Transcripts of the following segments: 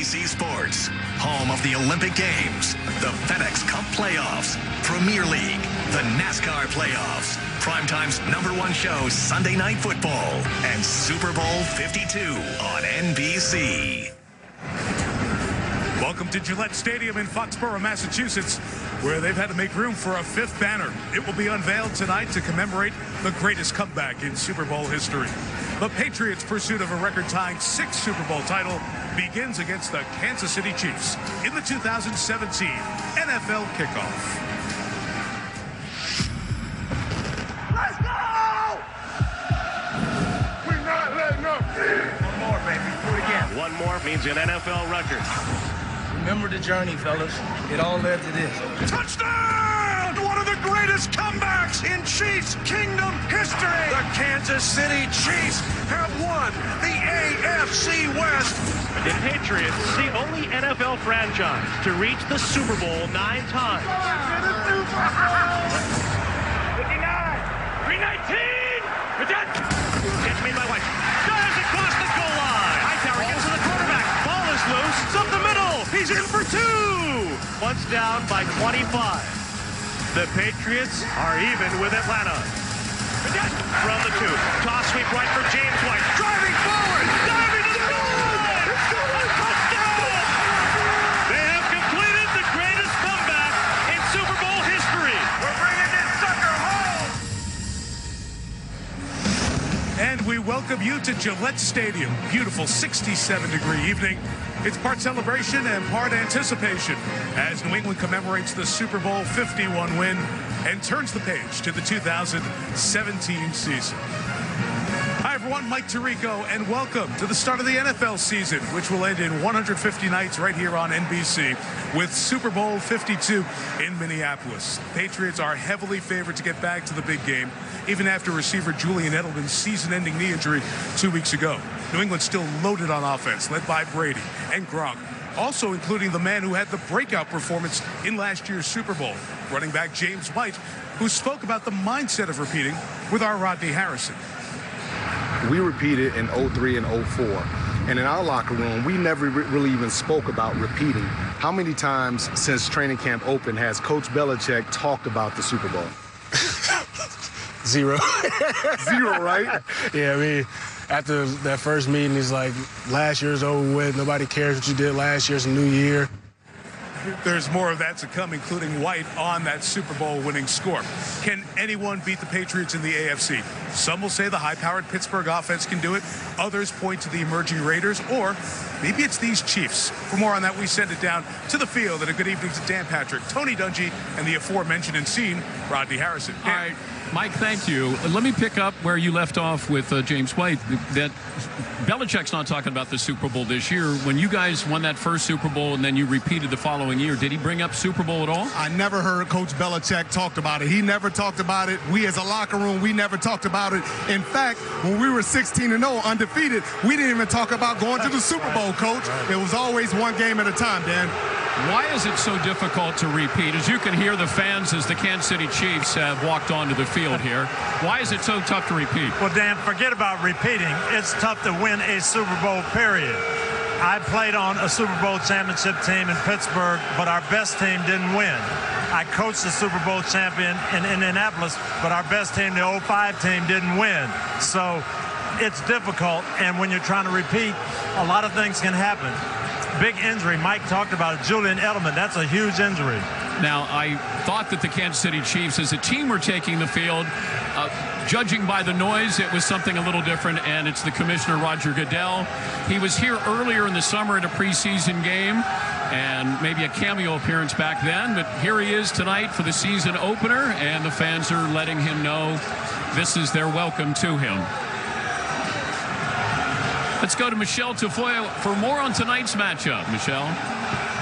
NBC Sports, home of the Olympic Games, the FedEx Cup playoffs, Premier League, the NASCAR playoffs, Primetime's #1 show, Sunday Night Football, and Super Bowl 52 on NBC. Welcome to Gillette Stadium in Foxborough, Massachusetts, where they've had to make room for a 5th banner. It will be unveiled tonight to commemorate the greatest comeback in Super Bowl history. The Patriots' pursuit of a record-tying 6th Super Bowl title begins against the Kansas City Chiefs in the 2017 NFL Kickoff. Let's go! We're not letting up. One more, baby. Do it again. One more means an NFL record. Remember the journey, fellas. It all led to this. Touchdown! One of the greatest comebacks in Chiefs Kingdom history. The Kansas City Chiefs have won the AFC West. The Patriots, the only NFL franchise to reach the Super Bowl 9 times. 59, 319. Catch me by White. Dives across the goal line. Hightower gets to the quarterback. Ball is loose. It's up the middle. He's in for 2. Once down by 25. The Patriots are even with Atlanta. From the 2. Toss sweep right for James White. Driving forward. Diving to the goal line. A touchdown. They have completed the greatest comeback in Super Bowl history. We're bringing this sucker home. And we welcome you to Gillette Stadium. Beautiful 67-degree evening. It's part celebration and part anticipation as New England commemorates the Super Bowl 51 win and turns the page to the 2017 season. Hi, everyone. Mike Tirico, and welcome to the start of the NFL season, which will end in 150 nights right here on NBC with Super Bowl 52 in Minneapolis. Patriots are heavily favored to get back to the big game, even after receiver Julian Edelman's season-ending knee injury 2 weeks ago. New England still loaded on offense, led by Brady and Gronk, also including the man who had the breakout performance in last year's Super Bowl, running back James White, who spoke about the mindset of repeating with our Rodney Harrison. We repeated in 03 and 04, and in our locker room, we never really even spoke about repeating. How many times since training camp opened has Coach Belichick talked about the Super Bowl? Zero. Zero, right? Yeah, I mean, after that first meeting, it's like, last year's over with. Nobody cares what you did last year. It's a new year. There's more of that to come, including White on that Super Bowl winning score. Can anyone beat the Patriots in the AFC? Some will say the high-powered Pittsburgh offense can do it. Others point to the emerging Raiders, or maybe it's these Chiefs. For more on that, we send it down to the field. And a good evening to Dan Patrick, Tony Dungy, and the aforementioned and seen Rodney Harrison. All right, Mike, thank you. Let me pick up where you left off with James White. That Belichick's not talking about the Super Bowl this year. When you guys won that first Super Bowl and then you repeated the following year, did he bring up Super Bowl at all? I never heard Coach Belichick talk about it. He never talked about it. We as a locker room, we never talked about it. In fact, when we were 16-0 undefeated, we didn't even talk about going to the Super Bowl, Coach. It was always one game at a time, Dan. Why is it so difficult to repeat? As you can hear the fans as the Kansas City Chiefs have walked onto the field here. Why is it so tough to repeat? Well, Dan, forget about repeating. It's tough to win a Super Bowl, period. I played on a Super Bowl championship team in Pittsburgh, but our best team didn't win. I coached the Super Bowl champion in Indianapolis, but our best team, the 05 team, didn't win. So it's difficult, and when you're trying to repeat, a lot of things can happen. Big injury. Mike talked about it. Julian Edelman, that's a huge injury. Now, I thought that the Kansas City Chiefs as a team were taking the field. Judging by the noise, it was something a little different, and it's the commissioner, Roger Goodell. He was here earlier in the summer at a preseason game, and maybe a cameo appearance back then, but here he is tonight for the season opener, and the fans are letting him know this is their welcome to him. Let's go to Michelle Tafoya for more on tonight's matchup. Michelle.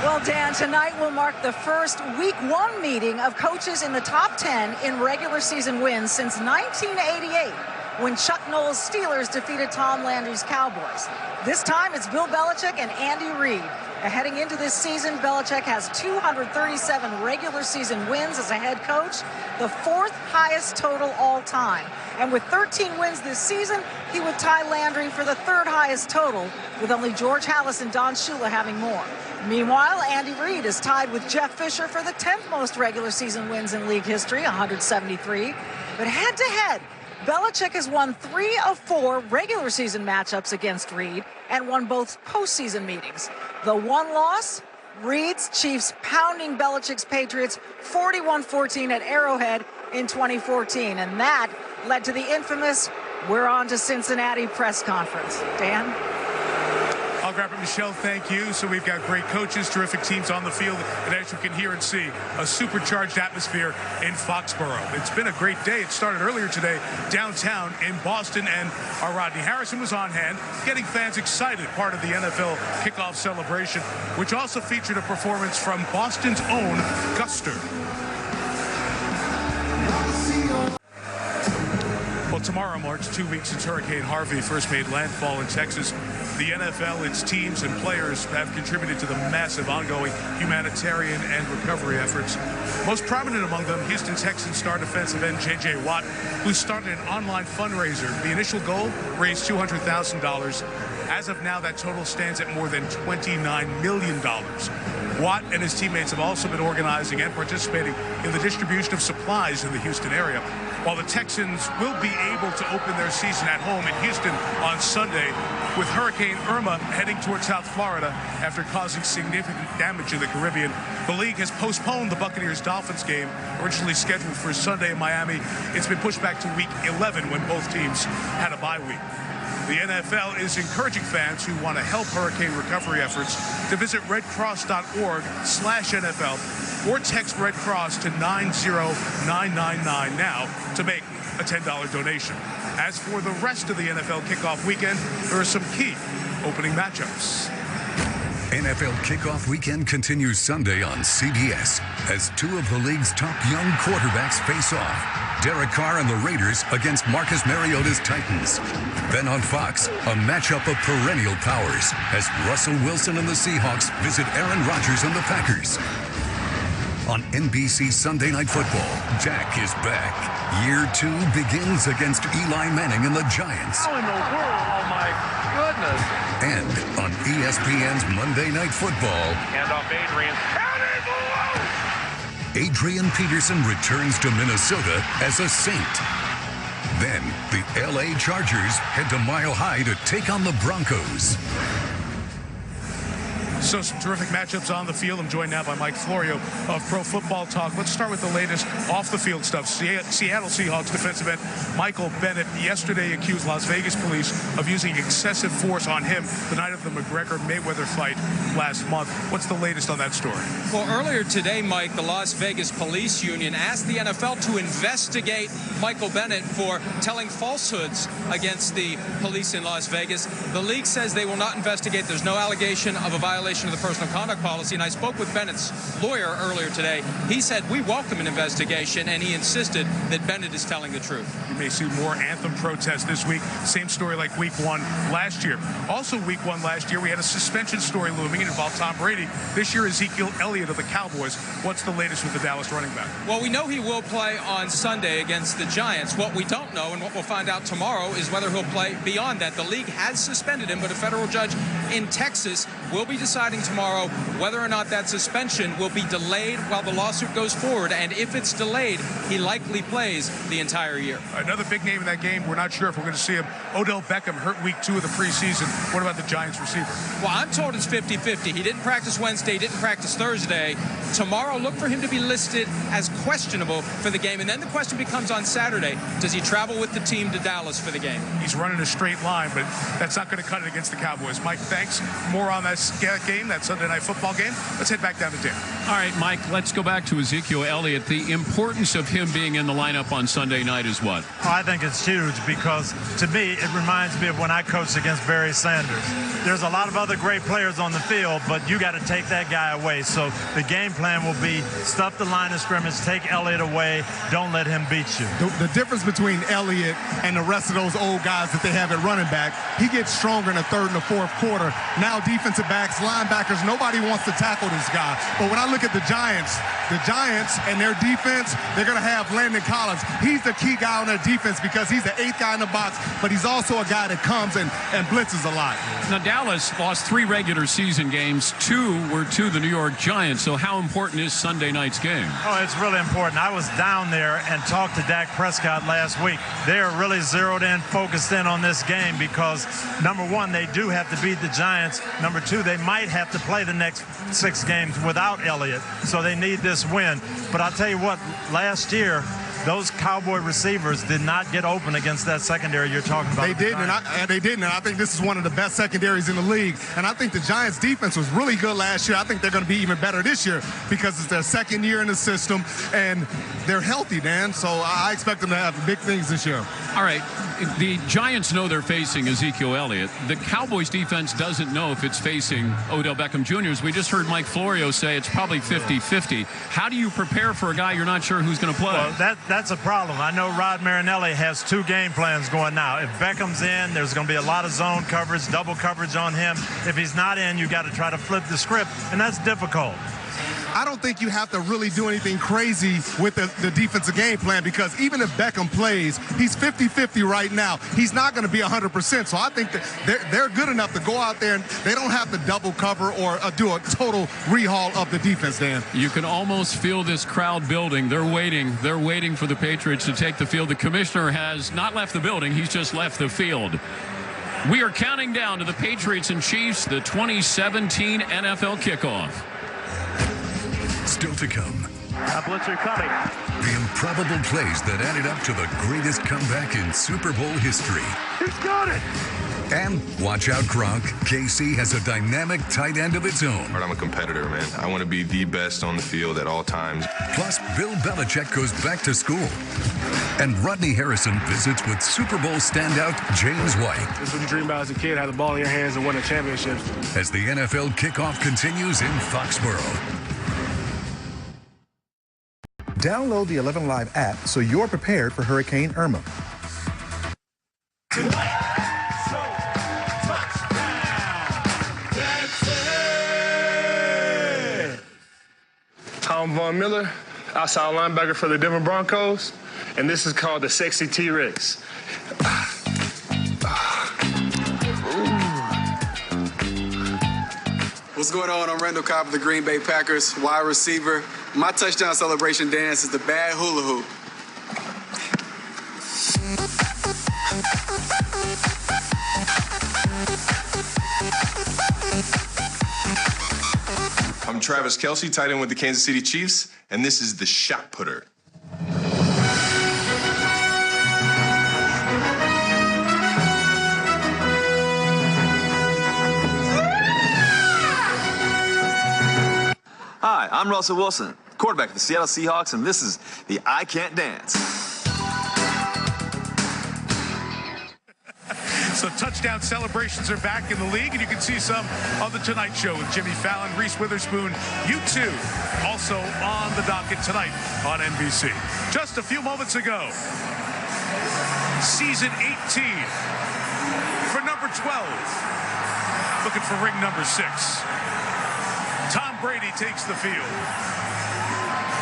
Well, Dan, tonight will mark the first Week 1 meeting of coaches in the top 10 in regular season wins since 1988, when Chuck Noll's Steelers defeated Tom Landry's Cowboys. This time, it's Bill Belichick and Andy Reid. Heading into this season, Belichick has 237 regular season wins as a head coach, the 4th highest total all time. And with 13 wins this season, he would tie Landry for the 3rd highest total, with only George Halas and Don Shula having more. Meanwhile, Andy Reid is tied with Jeff Fisher for the 10th most regular season wins in league history, 173. But head-to-head, Belichick has won 3 of 4 regular season matchups against Reid and won both postseason meetings. The one loss, Reid's Chiefs pounding Belichick's Patriots 41-14 at Arrowhead in 2014. And that led to the infamous "We're on to Cincinnati" press conference. Dan? I'll grab it, Michelle. Thank you. So we've got great coaches, terrific teams on the field, and as you can hear and see, a supercharged atmosphere in Foxborough. It's been a great day. It started earlier today downtown in Boston, and our Rodney Harrison was on hand, getting fans excited, part of the NFL kickoff celebration, which also featured a performance from Boston's own Guster. Well, tomorrow marks 2 weeks since Hurricane Harvey first made landfall in Texas. The NFL, its teams, and players have contributed to the massive ongoing humanitarian and recovery efforts. Most prominent among them, Houston Texans star defensive end J.J. Watt, who started an online fundraiser. The initial goal, raised $200,000. As of now, that total stands at more than $29 million. Watt and his teammates have also been organizing and participating in the distribution of supplies in the Houston area. While the Texans will be able to open their season at home in Houston on Sunday, with Hurricane Irma heading toward South Florida after causing significant damage in the Caribbean, the league has postponed the Buccaneers-Dolphins game, originally scheduled for Sunday in Miami. It's been pushed back to week 11 when both teams had a bye week. The NFL is encouraging fans who want to help hurricane recovery efforts to visit redcross.org/NFL or text Red Cross to 90999 now to make a $10 donation. As for the rest of the NFL kickoff weekend, there are some key opening matchups. NFL Kickoff Weekend continues Sunday on CBS as 2 of the league's top young quarterbacks face off. Derek Carr and the Raiders against Marcus Mariota's Titans. Then on Fox, a matchup of perennial powers as Russell Wilson and the Seahawks visit Aaron Rodgers and the Packers. On NBC Sunday Night Football, Dak is back. Year 2 begins against Eli Manning and the Giants. How in the world? Oh, my goodness. And on ESPN's Monday Night Football, Hand off Adrian. Adrian Peterson returns to Minnesota as a Saint. Then the LA Chargers head to Mile High to take on the Broncos. So some terrific matchups on the field. I'm joined now by Mike Florio of Pro Football Talk. Let's start with the latest off-the-field stuff. Seattle Seahawks defensive end Michael Bennett yesterday accused Las Vegas police of using excessive force on him the night of the McGregor-Mayweather fight last month. What's the latest on that story? Well, earlier today, Mike, the Las Vegas Police Union asked the NFL to investigate Michael Bennett for telling falsehoods against the police in Las Vegas. The league says they will not investigate. There's no allegation of a violation of the personal conduct policy, and I spoke with Bennett's lawyer earlier today. He said we welcome an investigation, and he insisted that Bennett is telling the truth. You may see more anthem protests this week. Same story like week 1 last year. Also week 1 last year, we had a suspension story looming. It involved Tom Brady. This year, Ezekiel Elliott of the Cowboys. What's the latest with the Dallas running back? Well, we know he will play on Sunday against the Giants. What we don't know, and what we'll find out tomorrow, is whether he'll play beyond that. The league has suspended him, but a federal judge in Texas will be deciding tomorrow whether or not that suspension will be delayed while the lawsuit goes forward. And if it's delayed, he likely plays the entire year. Another big name in that game, we're not sure if we're going to see him. Odell Beckham hurt week 2 of the preseason. What about the Giants receiver? Well, I'm told it's 50-50. He didn't practice Wednesday, didn't practice Thursday. Tomorrow, look for him to be listed as questionable for the game. And then the question becomes on Saturday, does he travel with the team to Dallas for the game? He's running a straight line, but that's not going to cut it against the Cowboys. Mike, thanks. More on that game, that Sunday Night Football game. Let's head back down to Dan. All right, Mike, let's go back to Ezekiel Elliott. The importance of him being in the lineup on Sunday night is what? I think it's huge because, to me, it reminds me of when I coached against Barry Sanders. There's a lot of other great players on the field, but you got to take that guy away. So the game plan will be stuff the line of scrimmage, take Elliott away, don't let him beat you. The difference between Elliott and the rest of those old guys that they have at running back, he gets stronger in the third and the fourth quarter. Now defensive backs, linebackers, nobody wants to tackle this guy. But when I look at the Giants and their defense, they're going to have Landon Collins. He's the key guy on their defense because he's the 8th guy in the box, but he's also a guy that comes and blitzes a lot. Now, Dallas lost 3 regular season games. 2 were to the New York Giants. So how important is Sunday night's game? Oh, it's really important. I was down there and talked to Dak Prescott last week. They are really zeroed in, focused in on this game because, number one, they do have to beat the Giants. Number 2, they might have to play the next 6 games without Elliott. So they need this win. But I'll tell you what, last year, those Cowboy receivers did not get open against that secondary you're talking about. They didn't, and I think this is one of the best secondaries in the league. And I think the Giants' defense was really good last year. I think they're going to be even better this year because it's their second year in the system, and they're healthy, Dan. So I expect them to have big things this year. All right, the Giants know they're facing Ezekiel Elliott. The Cowboys' defense doesn't know if it's facing Odell Beckham Jr. As we just heard Mike Florio say, it's probably 50-50. How do you prepare for a guy you're not sure who's going to play? Well, that's a problem. I know Rod Marinelli has 2 game plans going now. If Beckham's in, there's going to be a lot of zone coverage, double coverage on him. If he's not in, you got to try to flip the script, and that's difficult. I don't think you have to really do anything crazy with the defensive game plan because even if Beckham plays, he's 50-50 right now. He's not going to be 100%. So I think that they're good enough to go out there and they don't have to double cover or do a total rehaul of the defense, Dan. You can almost feel this crowd building. They're waiting. They're waiting for the Patriots to take the field. The commissioner has not left the building. He's just left the field. We are counting down to the Patriots and Chiefs, the 2017 NFL kickoff. Still to come. A blitzer coming. The improbable plays that added up to the greatest comeback in Super Bowl history. He's got it. And watch out, Gronk. KC has a dynamic tight end of its own. I'm a competitor, man. I want to be the best on the field at all times. Plus, Bill Belichick goes back to school. And Rodney Harrison visits with Super Bowl standout James White. This is what you dream about as a kid, have the ball in your hands and win a championship. As the NFL kickoff continues in Foxborough. Download the 11 Live app so you're prepared for Hurricane Irma. I'm Von Miller, outside linebacker for the Denver Broncos, and this is called the Sexy T-Rex. What's going on? I'm Randall Cobb of the Green Bay Packers, wide receiver. My touchdown celebration dance is the bad hula hoop. I'm Travis Kelce, tight end with the Kansas City Chiefs, and this is the Shot Putter. Hi, I'm Russell Wilson, quarterback for the Seattle Seahawks, and this is the I Can't Dance. So touchdown celebrations are back in the league, and you can see some on The Tonight Show with Jimmy Fallon, Reese Witherspoon, U2, also on the docket tonight on NBC. Just a few moments ago, season 18 for number 12, looking for ring number 6. Tom Brady takes the field,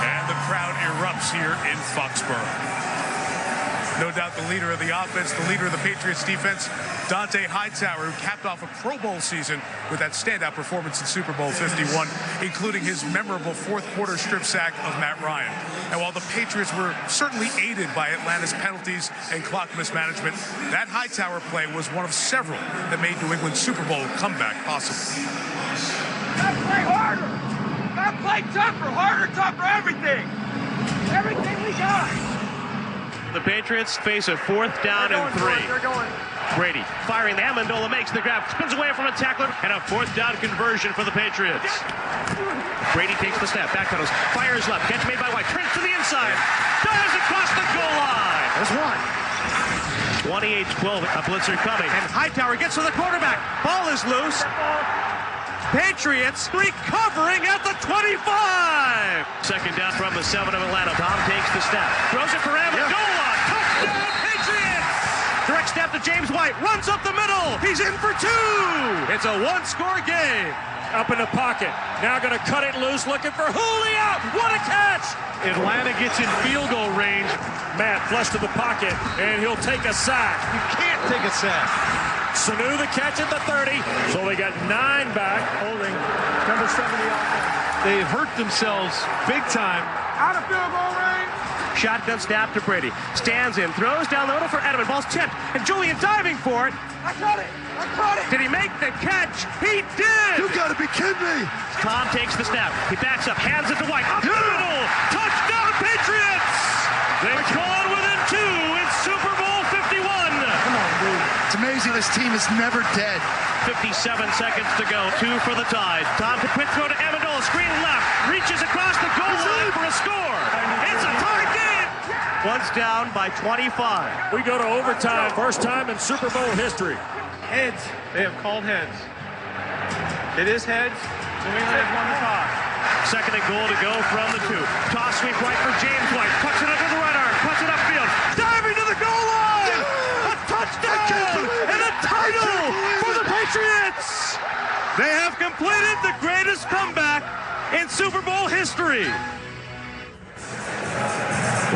and the crowd erupts here in Foxborough. No doubt the leader of the offense, the leader of the Patriots defense, Dante Hightower, who capped off a Pro Bowl season with that standout performance in Super Bowl 51, including his memorable fourth-quarter strip sack of Matt Ryan. And while the Patriots were certainly aided by Atlanta's penalties and clock mismanagement, that Hightower play was one of several that made New England's Super Bowl comeback possible. Gotta play harder. Gotta play tougher, harder, tougher, everything. Everything we got. The Patriots face a 4th down and 3. Brady firing the Amendola, makes the grab, spins away from a tackler, and a 4th down conversion for the Patriots. Brady takes the snap, back pedals, fires left, catch made by White, turns to the inside, dives across the goal line. There's one. 28-12, a blitzer coming, and Hightower gets to the quarterback. Ball is loose. Patriots recovering at the 25. Second down from the 7 of Atlanta. Tom takes the snap. Throws it for Amendola. Touchdown, Patriots! Direct snap to James White. Runs up the middle. He's in for 2. It's a one-score game. Up in the pocket. Now going to cut it loose, looking for Julio. What a catch! Atlanta gets in field goal range. Matt flush to the pocket, and he'll take a sack. You can't take a sack. Sanu the catch at the 30. So they got 9 back, holding number 70 offense. They hurt themselves big time. Out of field goal range. Shotgun snap to Brady. Stands in, throws down the middle for Edelman. Ball's tipped, and Julian diving for it. I caught it. I caught it. Did he make the catch? He did. You got to be kidding me. Tom takes the snap. He backs up, hands it to White. Up the middle. Touchdown, Patriots. They've gone within 2 in Super Bowl 51. Come on, dude. It's amazing this team is never dead. 57 seconds to go. 2 for the Tide. Tom to quick throw to Amendola. Screen left. Reaches across the goal line for a score. It's a tie game. One's down by 25. We go to overtime. First time in Super Bowl history. Heads. They have called heads. It is heads. New England has won the toss. Second and goal to go from the 2. Toss sweep right for James White. Puts it under the right arm. Puts it upfield. Diving to the goal line. A touchdown and a title for the Patriots. They have completed the greatest comeback in Super Bowl history.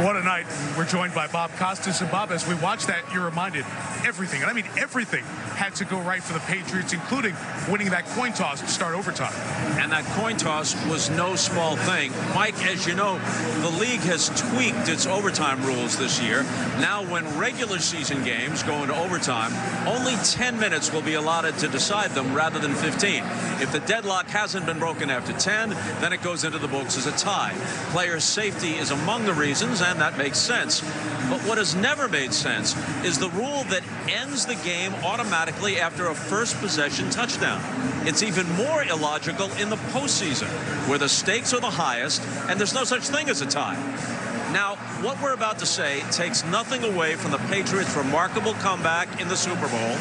What a night. We're joined by Bob Costas. And Bob, as we watch that, you're reminded everything, and I mean everything, had to go right for the Patriots, including winning that coin toss to start overtime. And that coin toss was no small thing. Mike, as you know, the league has tweaked its overtime rules this year. Now when regular season games go into overtime, only 10 minutes will be allotted to decide them rather than 15. If the deadlock hasn't been broken after 10, then it goes into the books as a tie. Player safety is among the reasons, and that makes sense. But what has never made sense is the rule that ends the game automatically after a first possession touchdown. It's even more illogical in the postseason, where the stakes are the highest and there's no such thing as a tie. Now, what we're about to say takes nothing away from the Patriots' remarkable comeback in the Super Bowl,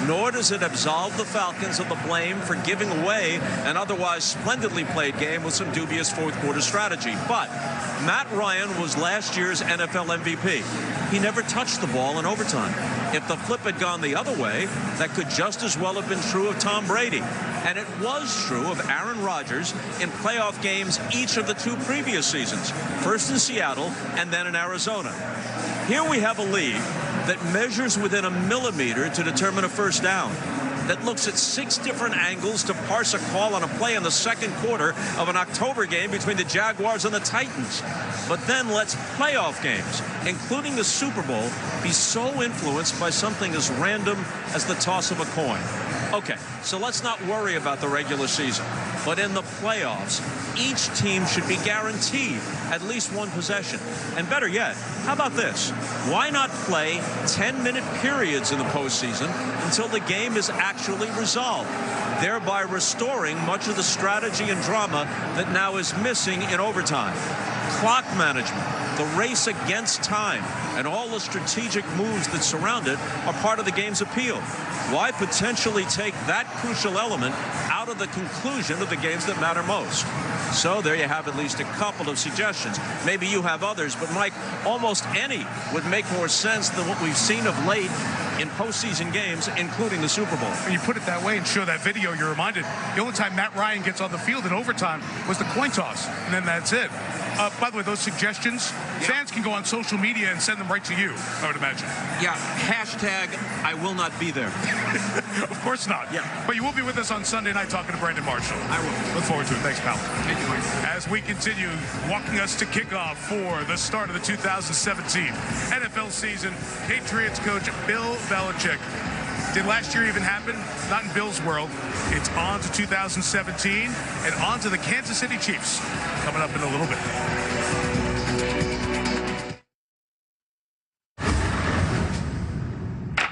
nor does it absolve the Falcons of the blame for giving away an otherwise splendidly played game with some dubious fourth-quarter strategy. But Matt Ryan was last year's NFL MVP. He never touched the ball in overtime. If the flip had gone the other way, that could just as well have been true of Tom Brady. And it was true of Aaron Rodgers in playoff games each of the 2 previous seasons, first in Seattle and then in Arizona. Here we have a league that measures within a millimeter to determine a first down, that looks at 6 different angles to parse a call on a play in the second quarter of an October game between the Jaguars and the Titans, but then lets playoff games, including the Super Bowl, be so influenced by something as random as the toss of a coin. Okay, so let's not worry about the regular season. But in the playoffs, each team should be guaranteed at least 1 possession. And better yet, how about this? Why not play 10-minute periods in the postseason until the game is actually resolved, thereby restoring much of the strategy and drama that now is missing in overtime? Clock management, the race against time, and all the strategic moves that surround it are part of the game's appeal. Why potentially take that crucial element out of the conclusion of the games that matter most? So there you have at least a couple of suggestions. Maybe you have others, but Mike, almost any would make more sense than what we've seen of late in postseason games, including the Super Bowl. When you put it that way and show that video, you're reminded the only time Matt Ryan gets on the field in overtime was the coin toss, and then that's it. By the way, those suggestions, fans can go on social media and send them right to you, I would imagine. Yeah, hashtag I will not be there. Of course not. Yeah. But you will be with us on Sunday night talking to Brandon Marshall. I will. Look forward to it. Thanks, pal. Thank you, Mike. As we continue walking us to kickoff for the start of the 2017 NFL season, Patriots coach Bill Belichick. Did last year even happen? Not in Bill's world. It's on to 2017 and on to the Kansas City Chiefs coming up in a little bit.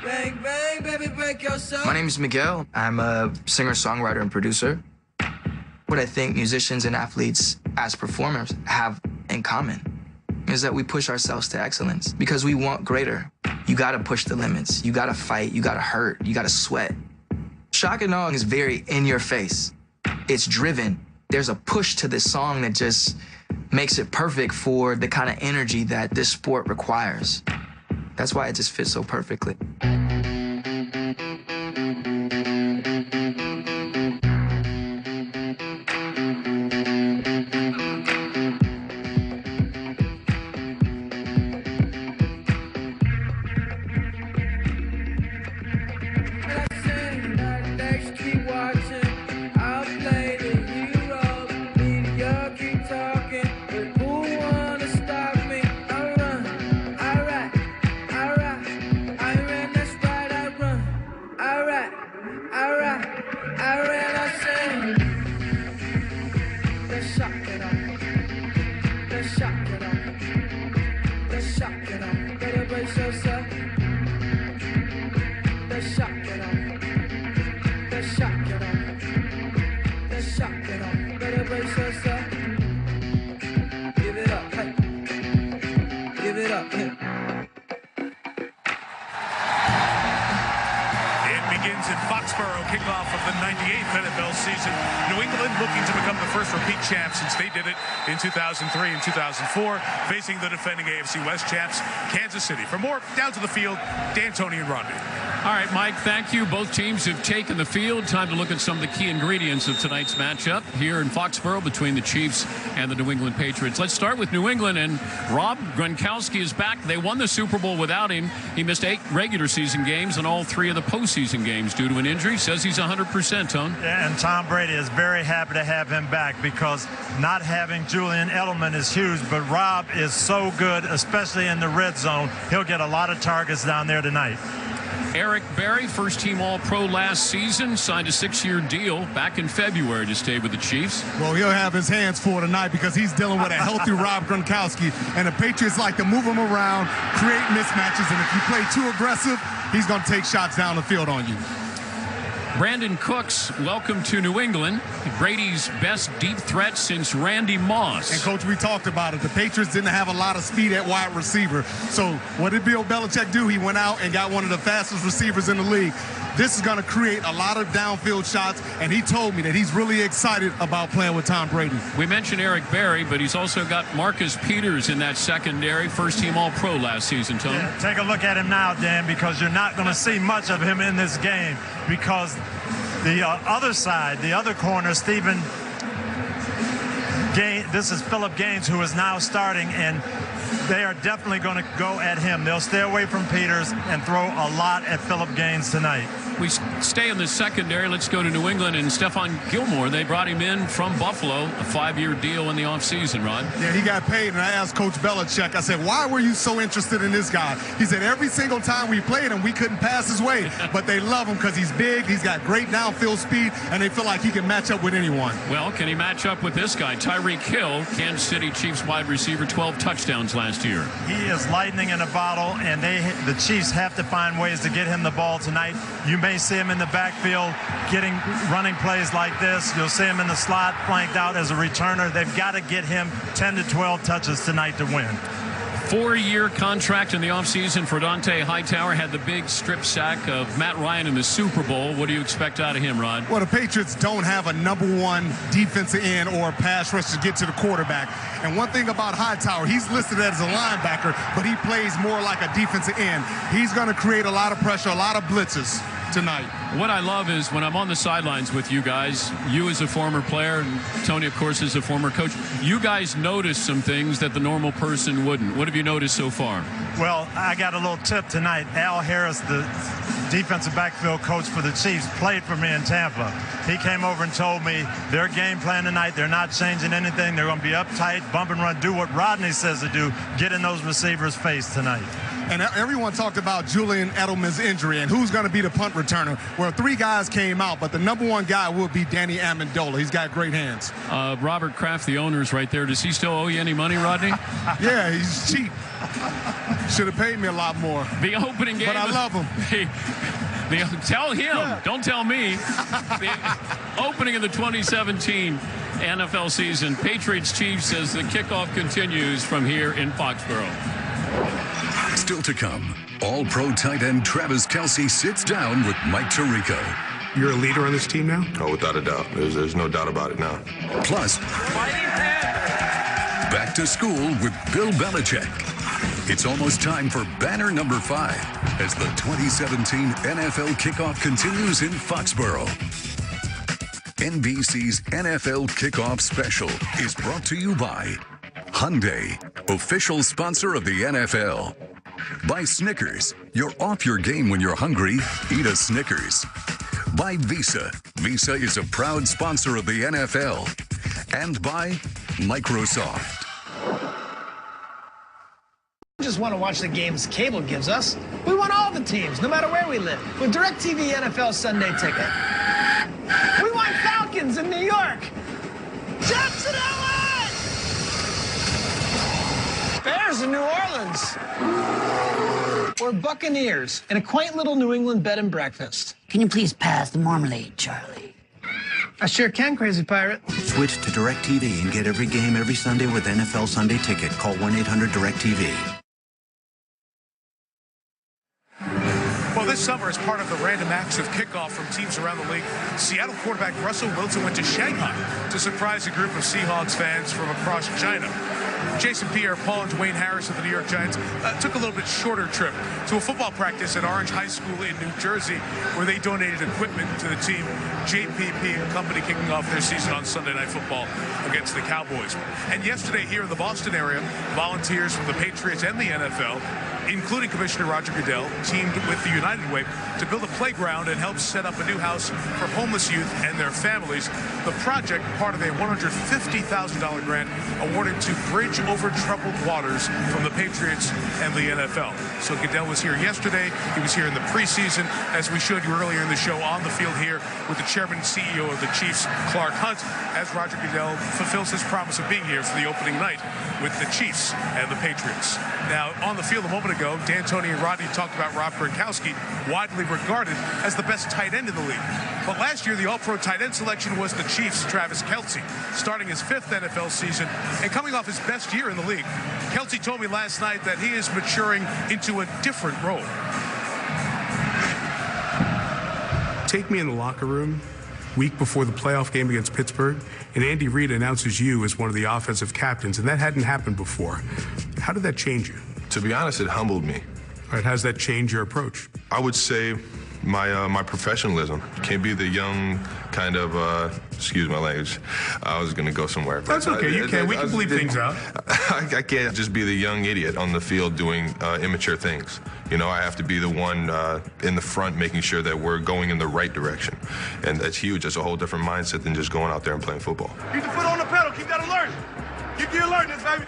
Bang, bang, baby, break yourself. My name is Miguel. I'm a singer, songwriter, and producer. What I think musicians and athletes as performers have in common is that we push ourselves to excellence because we want greater. You gotta push the limits. You gotta fight. You gotta hurt. You gotta sweat. Shock and awe is very in your face. it's driven. There's a push to this song that just makes it perfect for the kind of energy that this sport requires. That's why it just fits so perfectly. Kickoff of the 98th NFL season. New England looking to become the first repeat champs since they did it in 2003 and 2004, facing the defending AFC West champs, Kansas City. For more, down to the field, Dan, Tony, and Rodney. All right, Mike, thank you. Both teams have taken the field. Time to look at some of the key ingredients of tonight's matchup here in Foxborough between the Chiefs and the New England Patriots. Let's start with New England, and Rob Gronkowski is back. They won the Super Bowl without him. He missed 8 regular season games and all 3 of the postseason games due to an injury. Says he's 100%, Tone. Yeah, and Tom Brady is very happy to have him back because not having Julian Edelman is huge, but Rob is so good, especially in the red zone. He'll get a lot of targets down there tonight. Eric Berry, first-team All-Pro last season, signed a 6-year deal back in February to stay with the Chiefs. Well, he'll have his hands full tonight because he's dealing with a healthy Rob Gronkowski, and the Patriots like to move him around, create mismatches, and if you play too aggressive, he's going to take shots down the field on you. Brandon Cooks, welcome to New England. Brady's best deep threat since Randy Moss. And, Coach, we talked about it. The Patriots didn't have a lot of speed at wide receiver. So what did Bill Belichick do? He went out and got one of the fastest receivers in the league. This is going to create a lot of downfield shots, and he told me that he's really excited about playing with Tom Brady. We mentioned Eric Berry, but he's also got Marcus Peters in that secondary, first-team All-Pro last season, Tony. Yeah, take a look at him now, Dan, because you're not going to see much of him in this game because the other side, the other corner, Stephen Gaines, this is Philip Gaines, who is now starting, and they are definitely going to go at him. They'll stay away from Peters and throw a lot at Philip Gaines tonight. We stay in the secondary. Let's go to New England and Stephon Gilmore. They brought him in from Buffalo, a 5-year deal in the offseason, Rod. Yeah, he got paid, and I asked Coach Belichick, I said, why were you so interested in this guy? He said, every single time we played him, we couldn't pass his way, but they love him because he's big, he's got great downfield speed, and they feel like he can match up with anyone. Well, can he match up with this guy? Tyreek Hill, Kansas City Chiefs wide receiver, 12 touchdowns last year. He is lightning in a bottle, and the Chiefs have to find ways to get him the ball tonight. You may see him in the backfield running plays like this. You'll see him in the slot flanked out as a returner. They've got to get him 10 to 12 touches tonight to win. 4-year contract in the offseason for Dante Hightower. Had the big strip sack of Matt Ryan in the Super Bowl. What do you expect out of him, Rod? Well, the Patriots don't have a #1 defensive end or a pass rush to get to the quarterback. And one thing about Hightower, he's listed as a linebacker, but he plays more like a defensive end. He's going to create a lot of pressure, a lot of blitzes tonight. What I love is when I'm on the sidelines with you guys, you as a former player, and Tony, of course, as a former coach, you guys notice some things that the normal person wouldn't. What have you noticed so far? Well, I got a little tip tonight. Al Harris, the defensive backfield coach for the Chiefs, played for me in Tampa. He came over and told me their game plan tonight, they're not changing anything. They're going to be uptight, bump and run, do what Rodney says to do, get in those receivers' face tonight. And everyone talked about Julian Edelman's injury and who's going to be the punt returner. Well, 3 guys came out, but the #1 guy will be Danny Amendola. He's got great hands. Robert Kraft, the owner's right there. Does he still owe you any money, Rodney? Yeah, he's cheap. Should have paid me a lot more. The opening game. But I love him. Tell him. Yeah. Don't tell me. The opening of the 2017 NFL season, Patriots-Chiefs, as the kickoff continues from here in Foxborough. Still to come, All-Pro tight end Travis Kelce sits down with Mike Tirico. You're a leader on this team now? Oh, without a doubt. There's no doubt about it now. Plus, back to school with Bill Belichick. It's almost time for banner number 5 as the 2017 NFL Kickoff continues in Foxborough. NBC's NFL Kickoff Special is brought to you by Hyundai, official sponsor of the NFL. By Snickers, you're off your game when you're hungry, eat a Snickers. By Visa, Visa is a proud sponsor of the NFL. And by Microsoft. We just want to watch the games cable gives us. We want all the teams, no matter where we live, with DirecTV NFL Sunday Ticket. We want Falcons in New York, Jets in LA, Bears in New Orleans, or Buccaneers in a quaint little New England bed and breakfast. Can you please pass the marmalade, Charlie? I sure can, Crazy Pirate. Switch to DirecTV and get every game every Sunday with NFL Sunday Ticket. Call 1-800-DirecTV. Well, this summer, as part of the random acts of kickoff from teams around the league, Seattle quarterback Russell Wilson went to Shanghai to surprise a group of Seahawks fans from across China. Jason Pierre-Paul and Dwayne Harris of the New York Giants took a little bit shorter trip to a football practice at Orange High School in New Jersey, where they donated equipment to the team. JPP and company kicking off their season on Sunday Night Football against the Cowboys. And yesterday here in the Boston area, volunteers from the Patriots and the NFL, including Commissioner Roger Goodell, teamed with the United Way to build a playground and help set up a new house for homeless youth and their families. The project, part of a $150,000 grant awarded to Bridge Over Troubled Waters from the Patriots and the NFL. So Goodell was here yesterday. He was here in the preseason, as we showed you earlier in the show, on the field here with the chairman and CEO of the Chiefs, Clark Hunt, as Roger Goodell fulfills his promise of being here for the opening night with the Chiefs and the Patriots. Now, on the field a moment ago, D'Antoni and Rodney talked about Rob Gronkowski, widely regarded as the best tight end in the league. But last year, the All-Pro tight end selection was the Chiefs' Travis Kelce, starting his 5th NFL season and coming off his best year in the league. Kelce told me last night that he is maturing into a different role. Take me in the locker room week before the playoff game against Pittsburgh, and Andy Reid announces you as one of the offensive captains, and that hadn't happened before. How did that change you? To be honest, it humbled me. All right, how does that change your approach? I would say my professionalism. Can't be the young kind of, excuse my language. I was going to go somewhere. That's okay. You can. We can bleep things out. I can't just be the young idiot on the field doing immature things. You know, I have to be the one in the front making sure that we're going in the right direction. And that's huge. That's a whole different mindset than just going out there and playing football. Keep the foot on the pedal. Keep that alert. Keep the alertness, baby.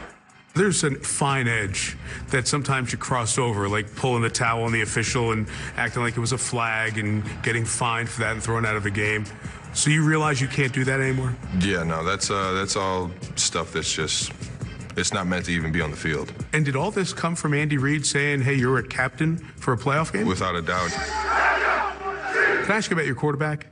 There's a fine edge that sometimes you cross over, like pulling the towel on the official and acting like it was a flag and getting fined for that and thrown out of a game. So you realize you can't do that anymore? Yeah, no, that's all stuff that's just, it's not meant to even be on the field. And did all this come from Andy Reid saying, hey, you're a captain for a playoff game? Without a doubt. Can I ask you about your quarterback?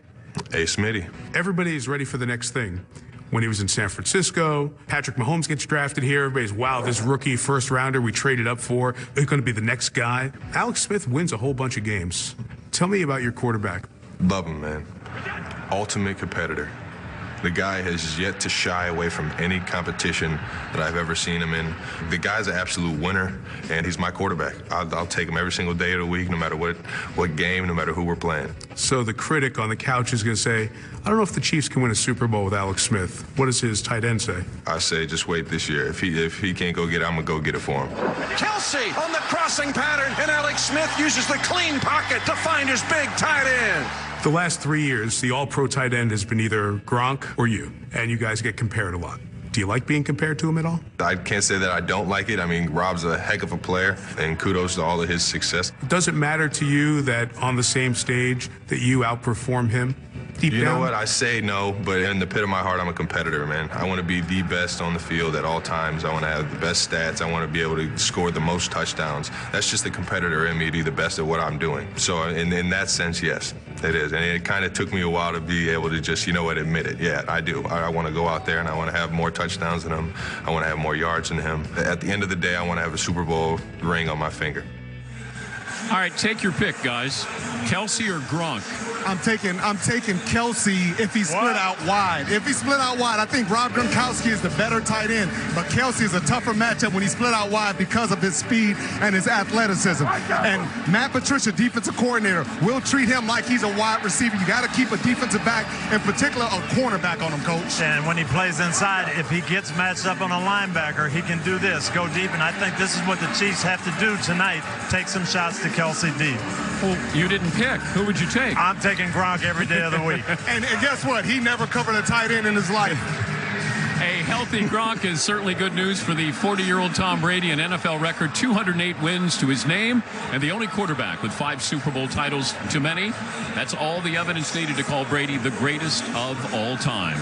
Hey, Smitty. Everybody is ready for the next thing. When he was in San Francisco, Patrick Mahomes gets drafted here. Everybody's, wow, this rookie first rounder we traded up for is going to be the next guy. Alex Smith wins a whole bunch of games. Tell me about your quarterback. Love him, man. Ultimate competitor. The guy has yet to shy away from any competition that I've ever seen him in. The guy's an absolute winner, and he's my quarterback. I'll take him every single day of the week, no matter what game, no matter who we're playing. So the critic on the couch is going to say, I don't know if the Chiefs can win a Super Bowl with Alex Smith. What does his tight end say? I say just wait this year. If he can't go get it, I'm going to go get it for him. Kelce on the crossing pattern, and Alex Smith uses the clean pocket to find his big tight end. The last 3 years, the all-pro tight end has been either Gronk or you, and you guys get compared a lot. Do you like being compared to him at all? I can't say that I don't like it. I mean, Rob's a heck of a player, and kudos to all of his success. Does it matter to you that on the same stage that you outperform him? Deep down? You know what? I say no, but in the pit of my heart, I'm a competitor, man. I want to be the best on the field at all times. I want to have the best stats. I want to be able to score the most touchdowns. That's just the competitor in me to be the best at what I'm doing. So in that sense, yes, it is. And it kind of took me a while to be able to just, you know what, admit it. Yeah, I do. I want to go out there and I want to have more touchdowns than him. I want to have more yards than him. At the end of the day, I want to have a Super Bowl ring on my finger. All right, take your pick, guys. Kelce or Gronk? I'm taking Kelsey if he split out wide. If he split out wide, I think Rob Gronkowski is the better tight end, but Kelsey is a tougher matchup when he split out wide because of his speed and his athleticism. And Matt Patricia, defensive coordinator, will treat him like he's a wide receiver. You got to keep a defensive back, in particular a cornerback on him, Coach. And when he plays inside, if he gets matched up on a linebacker, he can do this, go deep. And I think this is what the Chiefs have to do tonight, take some shots to Kelsey deep. Well, you didn't pick. Who would you take? I'm taking Gronk every day of the week. and guess what? He never covered a tight end in his life. A healthy Gronk is certainly good news for the 40-year-old Tom Brady, an NFL record 208 wins to his name, and the only quarterback with 5 Super Bowl titles to many. That's all the evidence needed to call Brady the greatest of all time.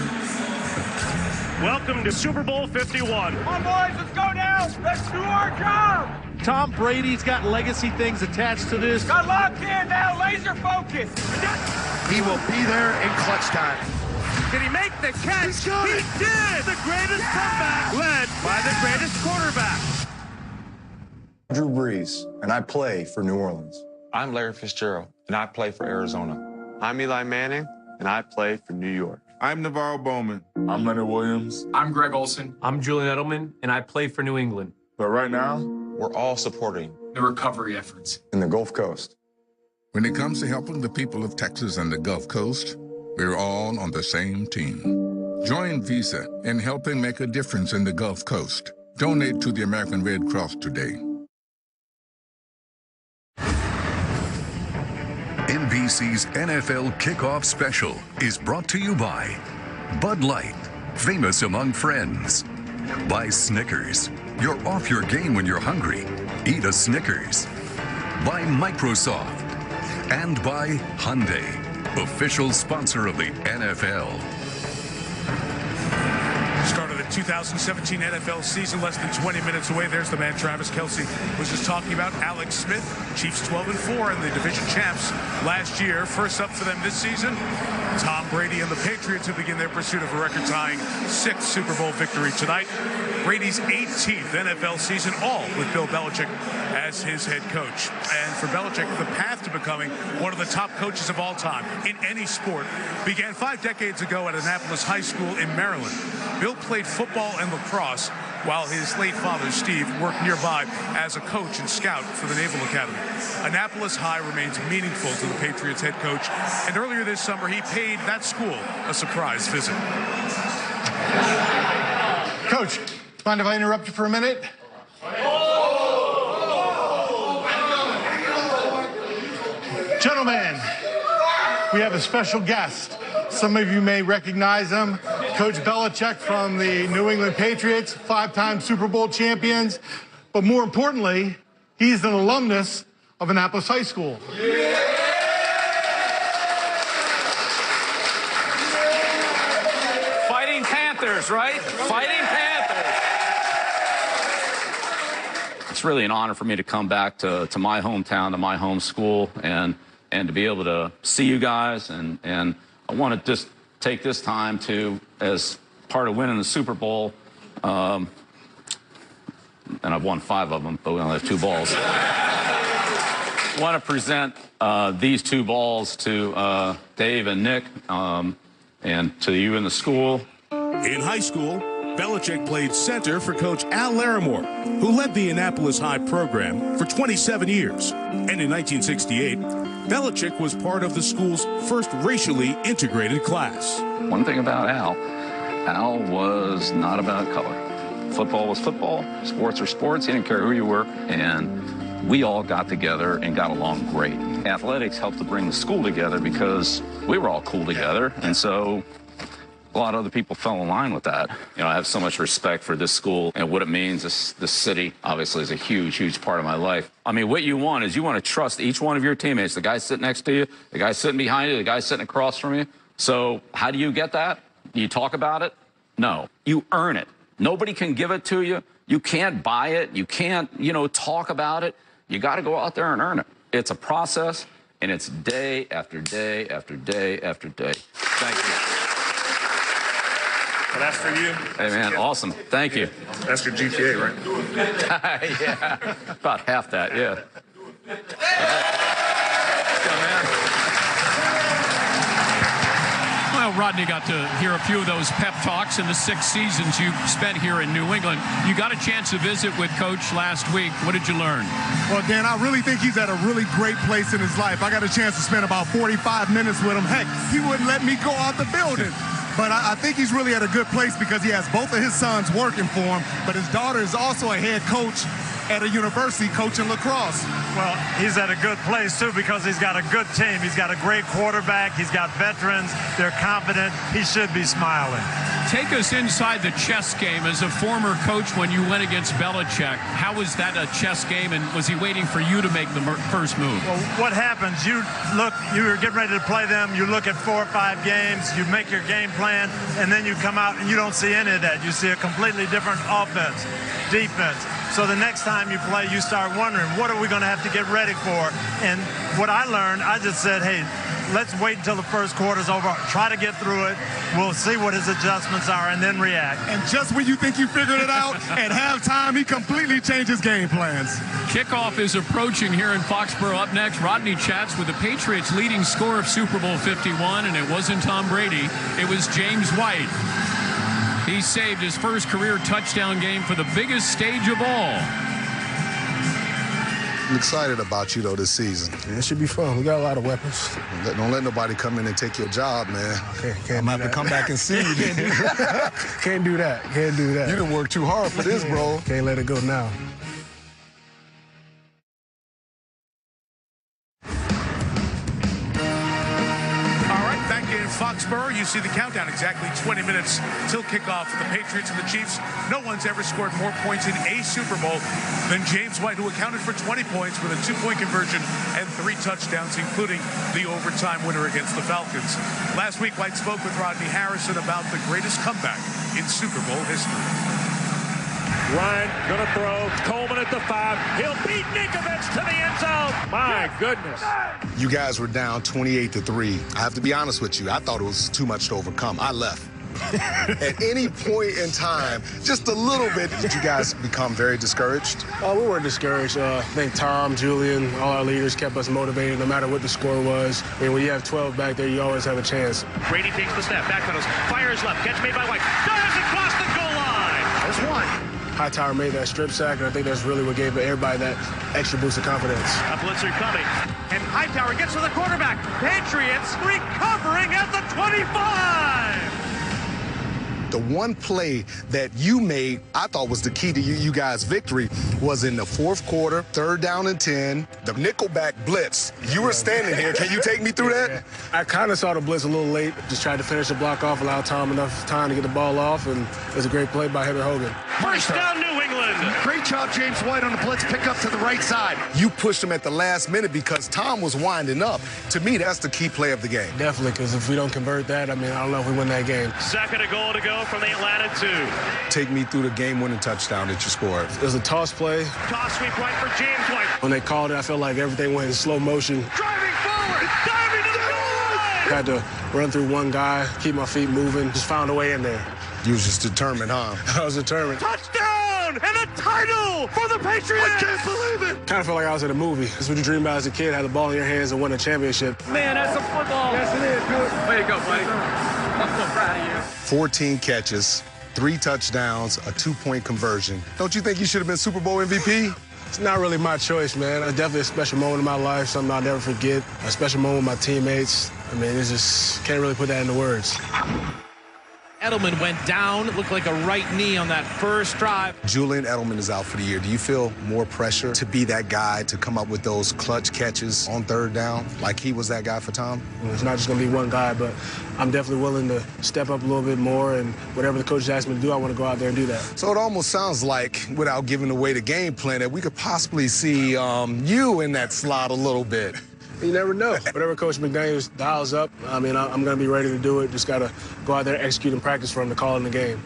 Welcome to Super Bowl 51. Come on, boys, let's go now. Let's do our job. Tom Brady's got legacy things attached to this. Got locked in now, laser focus. He will be there in clutch time. Did he make the catch? He did! The greatest comeback led by the greatest quarterback. Drew Brees, and I play for New Orleans. I'm Larry Fitzgerald, and I play for Arizona. I'm Eli Manning, and I play for New York. I'm Navarro Bowman. I'm Leonard Williams. I'm Greg Olson. I'm Julian Edelman, and I play for New England. But right now, we're all supporting the recovery efforts in the Gulf Coast. When it comes to helping the people of Texas and the Gulf Coast, we're all on the same team. Join Visa in helping make a difference in the Gulf Coast. Donate to the American Red Cross today. NBC's NFL Kickoff Special is brought to you by Bud Light, famous among friends. By Snickers. You're off your game when you're hungry. Eat a Snickers. By Microsoft. And by Hyundai, official sponsor of the NFL. Start of the 2017 NFL season, less than 20 minutes away. There's the man Travis Kelce was just talking about. Alex Smith, Chiefs 12-4 and the division champs last year. First up for them this season, Tom Brady and the Patriots, who begin their pursuit of a record-tying 6th Super Bowl victory tonight. Brady's 18th NFL season, all with Bill Belichick as his head coach. And for Belichick, the path to becoming one of the top coaches of all time in any sport began 5 decades ago at Annapolis High School in Maryland. Bill played football and lacrosse while his late father, Steve, worked nearby as a coach and scout for the Naval Academy. Annapolis High remains meaningful to the Patriots head coach, and earlier this summer, he paid that school a surprise visit. Coach, mind if I interrupt you for a minute? Gentlemen, we have a special guest. Some of you may recognize him. Coach Belichick from the New England Patriots, 5-time Super Bowl champions. But more importantly, he's an alumnus of Annapolis High School. Fighting Panthers, right? Fighting Panthers. It's really an honor for me to come back to my hometown, to my home school, and to be able to see you guys. And I want to just take this time to, as part of winning the Super Bowl, and I've won 5 of them, but we only have 2 balls. I want to present these 2 balls to Dave and Nick, and to you in the school. In high school, Belichick played center for Coach Al Larimore, who led the Annapolis High program for 27 years. And in 1968, Belichick was part of the school's first racially integrated class. One thing about Al was not about color. Football was football, sports are sports. He didn't care who you were, and we all got together and got along great. Athletics helped to bring the school together because we were all cool together, and so a lot of other people fell in line with that. You know, I have so much respect for this school and what it means. This city, obviously, is a huge, huge part of my life. I mean, what you want is you want to trust each one of your teammates, the guy sitting next to you, the guy sitting behind you, the guy sitting across from you. So how do you get that? Do you talk about it? No. You earn it. Nobody can give it to you. You can't buy it. You can't, talk about it. You got to go out there and earn it. It's a process, and it's day after day after day after day. Thank you. And that's for you. Hey, man, awesome. Thank you. That's your GPA, right? Yeah, about half that, yeah. Rodney got to hear a few of those pep talks in the 6 seasons you spent here in New England. You got a chance to visit with Coach last week. What did you learn? Well, Dan, I really think he's at a really great place in his life. I got a chance to spend about 45 minutes with him. Heck, he wouldn't let me go out the building. But I think he's really at a good place because he has both of his sons working for him, but his daughter is also a head coach at a university coaching lacrosse. Well, he's at a good place, too, because he's got a good team. He's got a great quarterback. He's got veterans. They're confident. He should be smiling. Take us inside the chess game as a former coach when you went against Belichick. How was that a chess game, and was he waiting for you to make the first move? Well, what happens? You were getting ready to play them. You look at 4 or 5 games. You make your game plan, and then you come out and you don't see any of that. You see a completely different offense, defense. So the next time you play, you start wondering, what are we going to have to get ready for? And what I learned, I just said, hey, let's wait until the first quarter's over. Try to get through it. We'll see what his adjustments are and then react. And just when you think you figured it out, at halftime, he completely changed his game plans. Kickoff is approaching here in Foxborough. Up next, Rodney chats with the Patriots' leading scorer of Super Bowl 51, and it wasn't Tom Brady. It was James White. He saved his first career touchdown game for the biggest stage of all. I'm excited about you, though, this season. Yeah, it should be fun. We got a lot of weapons. Don't let nobody come in and take your job, man. Okay, I'm going to have to come back and see you. Can't do that. Can't do that. You done worked too hard for this, bro. Can't let it go now. Foxborough, you see the countdown, exactly 20 minutes till kickoff for the Patriots and the Chiefs. No one's ever scored more points in a Super Bowl than James White, who accounted for 20 points with a 2-point conversion and 3 touchdowns, including the overtime winner against the Falcons. Last week, White spoke with Rodney Harrison about the greatest comeback in Super Bowl history. Ryan gonna throw. Coleman at the 5. He'll beat Ninkovich to the end zone. My goodness. You guys were down 28-3. I have to be honest with you. I thought it was too much to overcome. I left. At any point in time, just a little bit, did you guys become very discouraged? We weren't discouraged. I think Tom, Julian, all our leaders kept us motivated no matter what the score was. I mean, when you have 12 back there, you always have a chance. Brady takes the snap, backpedals, fires left, catch made by White, dives across the goal line. There's one. Hightower made that strip sack, and I think that's really what gave everybody that extra boost of confidence. A blitzer coming, and Hightower gets to the quarterback. Patriots recovering at the 25. The one play that you made, I thought was the key to you guys' victory, was in the 4th quarter, 3rd down and 10, the nickelback blitz. You were standing here. Can you take me through that? Yeah. I kind of saw the blitz a little late. Just tried to finish the block off, allow Tom enough time to get the ball off, and it was a great play by Herbert Hogan. First down, New England. Great job, James White, on the blitz. Pick up to the right side. You pushed him at the last minute because Tom was winding up. To me, that's the key play of the game. Definitely, because if we don't convert that, I mean, I don't know if we win that game. 2nd goal to go from the Atlanta 2. Take me through the game-winning touchdown that you scored. It was a toss play. Toss sweep right for James White. When they called it, I felt like everything went in slow motion. Driving forward, diving to the goal line. Had to run through one guy, keep my feet moving, just found a way in there. You was just determined, huh? I was determined. Touchdown and a title for the Patriots. I can't believe it. Kind of felt like I was in a movie. That's what you dream about as a kid, have the ball in your hands and win a championship. Man, that's some football. Yes, it is. Good. Way to go, buddy. I'm so proud of you. 14 catches, 3 touchdowns, a 2-point conversion. Don't you think you should have been Super Bowl MVP? It's not really my choice, man. It's definitely a special moment in my life, something I'll never forget. A special moment with my teammates. I mean, it's just, can't really put that into words. Edelman went down, looked like a right knee on that first drive. Julian Edelman is out for the year. Do you feel more pressure to be that guy, to come up with those clutch catches on 3rd down, like he was that guy for Tom? It's not just going to be one guy, but I'm definitely willing to step up a little bit more, and whatever the coach asks me to do, I want to go out there and do that. So it almost sounds like, without giving away the game plan, that we could possibly see you in that slot a little bit. You never know. Whatever Coach McDaniels dials up, I mean, I'm going to be ready to do it. Just got to go out there, execute, and practice for him to call in the game.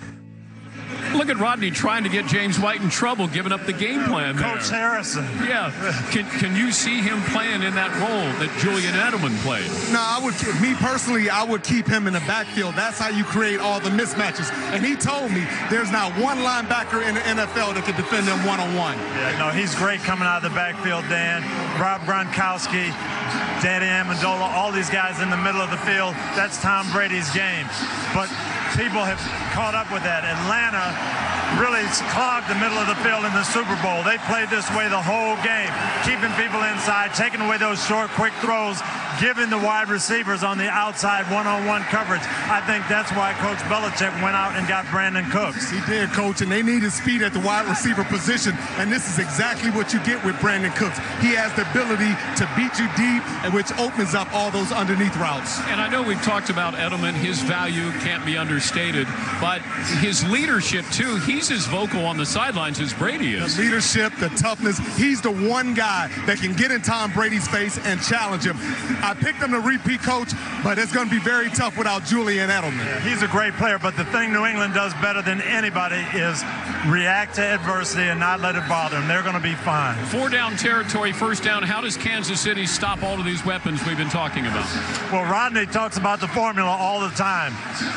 Look at Rodney trying to get James White in trouble, giving up the game plan there. Coach Harrison. Yeah. Can you see him playing in that role that Julian Edelman played? No, me personally, I would keep him in the backfield. That's how you create all the mismatches. And he told me there's not one linebacker in the NFL that can defend him one-on-one. Yeah, no, he's great coming out of the backfield, Dan. Rob Gronkowski, Danny Amendola, all these guys in the middle of the field. That's Tom Brady's game. But people have caught up with that. Atlanta really clogged the middle of the field in the Super Bowl. They played this way the whole game, keeping people inside, taking away those short, quick throws, giving the wide receivers on the outside one-on-one coverage. I think that's why Coach Belichick went out and got Brandon Cooks. He did, Coach, and they needed speed at the wide receiver position, and this is exactly what you get with Brandon Cooks. He has the ability to beat you deep, and which opens up all those underneath routes. And I know we've talked about Edelman. His value can't be understated, but his leadership, too, he's as vocal on the sidelines as Brady is. The leadership, the toughness, he's the one guy that can get in Tom Brady's face and challenge him. I picked him to repeat, Coach, but it's going to be very tough without Julian Edelman. Yeah, he's a great player, but the thing New England does better than anybody is react to adversity and not let it bother them. They're going to be fine. 4-down territory, first down. How does Kansas City stop all of these weapons we've been talking about? Well, Rodney talks about the formula all the time.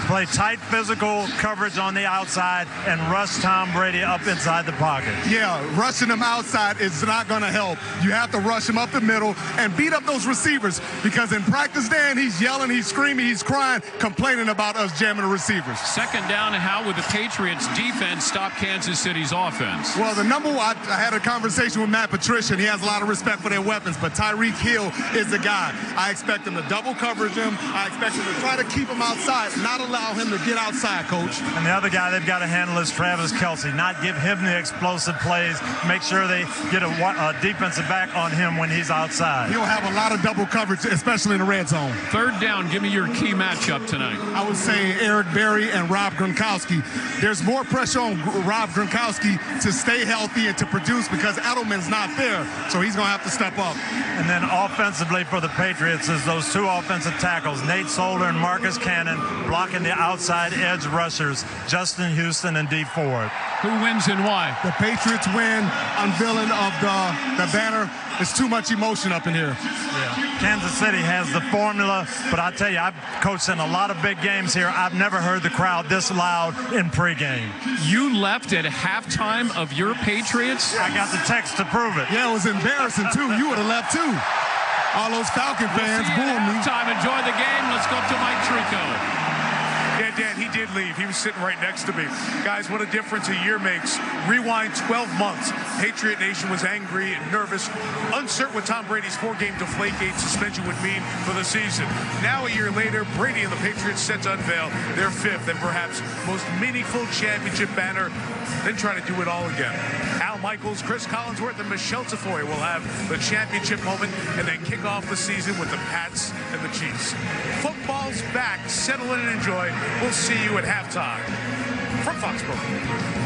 Play tight physical coverage on the outside and rush Tom Brady up inside the pocket. Yeah, rushing him outside is not going to help. You have to rush him up the middle and beat up those receivers, because in practice, Dan, he's yelling, he's screaming, he's crying, complaining about us jamming the receivers. Second down, how would the Patriots defense stop Kansas City's offense? Well, the number one, I had a conversation with Matt Patricia, and he has a lot of respect for their weapons, but Tyreek Hill is the guy. I expect him to double coverage him. I expect him to try to keep him outside, not allow him to get outside, Coach. And the other guy they've got to handle is Travis Kelce. Not give him the explosive plays. Make sure they get a defensive back on him when he's outside. He'll have a lot of double coverage, especially in the red zone. Third down, give me your key matchup tonight. I would say Eric Berry and Rob Gronkowski. There's more pressure on Rob Gronkowski to stay healthy and to produce, because Edelman's not there, so he's going to have to step up. And then offensively for the Patriots is those two offensive tackles, Nate Solder and Marcus Cannon, blocking the outside edge rushers, Justin Houston and Dee Ford. Who wins and why? The Patriots win. Unveiling of the banner. There's too much emotion up in here. Yeah. Kansas City has the formula, but I tell you, I've coached in a lot of big games here. I've never heard the crowd this loud in pregame. You left at halftime of your Patriots? I got the text to prove it. Yeah, it was embarrassing, too. You would have left, too. All those Falcon fans booing me. Halftime. Enjoy the game. Let's go to Mike Tirico. Yeah, Dan, he did leave. He was sitting right next to me. Guys, what a difference a year makes. Rewind 12 months. Patriot Nation was angry and nervous, uncertain what Tom Brady's 4-game Deflategate suspension would mean for the season. Now, a year later, Brady and the Patriots set to unveil their 5th and perhaps most meaningful championship banner, then try to do it all again. Al Michaels, Chris Collinsworth, and Michelle Tafoya will have the championship moment and then kick off the season with the Pats and the Chiefs. Football's back. Settle in and enjoy. We'll see you at halftime from Foxborough.